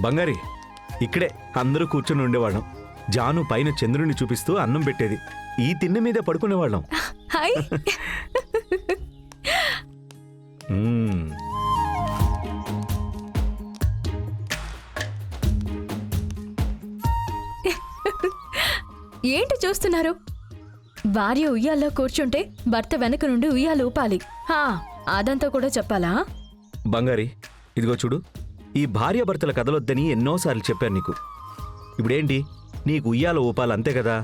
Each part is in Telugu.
బంగారి ఇక్కడే అందరూ కూర్చొని ఉండేవాళ్ళం. జాను పైన చంద్రుడిని చూపిస్తూ అన్నం పెట్టేది. ఈ తిన్నె మీదే పడుకునేవాళ్ళం. హాయ్. ఏంటి చూస్తున్నారు? భార్య ఉయ్యాల్లో కూర్చుంటే భర్త వెనక నుండి ఉయ్యాలు ఊపాలి. అదంతా కూడా చెప్పాలా? బంగారి ఇదిగో చూడు, ఈ భార్యాభర్తల కథలొద్దని ఎన్నోసార్లు చెప్పాను నీకు. ఇప్పుడేంటి, నీకు ఉయ్యాల ఊపాలి అంతే కదా?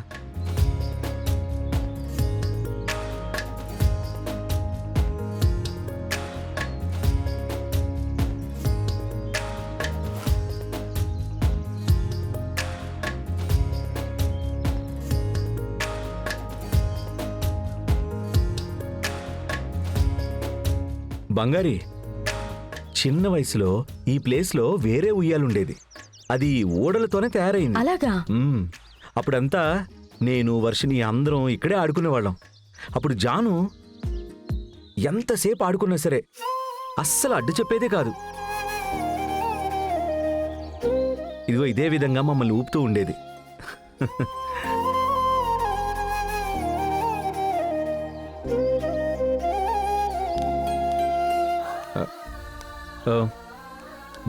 బంగారి చిన్న వయసులో ఈ ప్లేస్లో వేరే ఉయ్యాలుండేది. అది ఓడలతోనే తయారైంది. అలాగా? అప్పుడంతా నేను వర్షిని అందరం ఇక్కడే ఆడుకునేవాళ్ళం. అప్పుడు జాను ఎంతసేపు ఆడుకున్నా సరే అస్సలు అడ్డు చెప్పేదే కాదు. ఇదిగో ఇదే విధంగా మమ్మల్ని ఊపుతూ ఉండేది.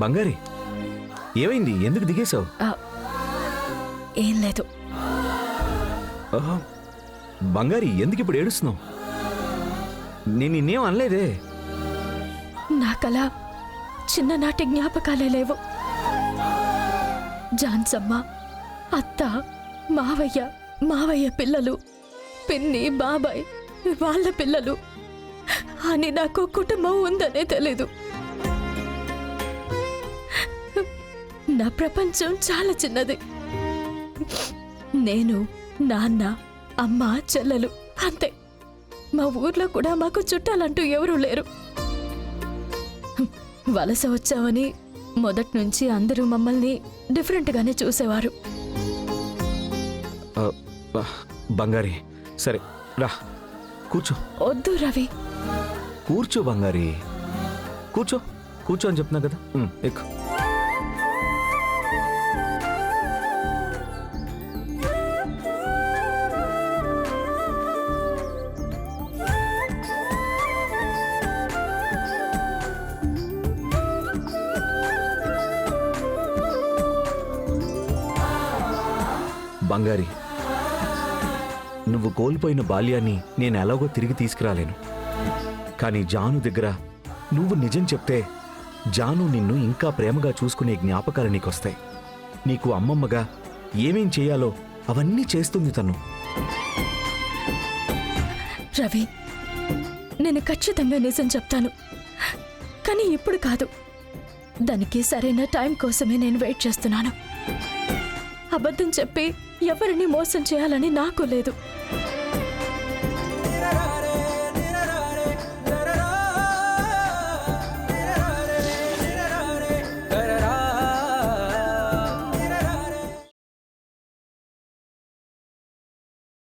బంగారి ఏమైంది? ఎందుకు దిగేశావు? ఏం లేదు. బంగారి ఎందుకు ఇప్పుడు ఏడుస్తున్నావు? నేను నిన్నేం అనలేదే. నాకలా చిన్ననాటి జ్ఞాపకాలే లేవు. జాన్సమ్మ, అత్త, మావయ్య పిల్లలు, పిన్ని, బాబాయ్ వాళ్ళ పిల్లలు అని నాకు కుటుంబం ఉందనే తెలీదు. నా ప్రపంచం చాలా చిన్నది. నేను, నాన్న, అమ్మ, చెల్లెలు అంతే. మా ఊర్లో కూడా మాకు చుట్టాలంటూ ఎవరూ లేరు. వలస వచ్చామని మొదటి నుంచి అందరూ మమ్మల్ని డిఫరెంట్గానే చూసేవారు. బంగారి సరే రా కూర్చో. వద్దు రవి. కూర్చో బంగారి, కూర్చో కూర్చో అని చెప్తున్నా కదా. ఎక్కు. బంగారి, నువ్వు కోల్పోయిన బాల్యాన్ని నేను ఎలాగో తిరిగి తీసుకురాలేను. కానీ జాను దగ్గర నువ్వు నిజం చెప్తే జాను నిన్ను ఇంకా ప్రేమగా చూసుకునే జ్ఞాపకాలు నీకొస్తాయి. నీకు అమ్మమ్మగా ఏమేం చేయాలో అవన్నీ చేస్తుంది తను. రవి, నేను ఖచ్చితంగా నిజం చెప్తాను. కానీ ఇప్పుడు కాదు. దానికి సరైన టైం కోసమే నేను వెయిట్ చేస్తున్నాను. అబద్ధం చెప్పి ఎవరిని మోసం చేయాలని నాకు లేదు.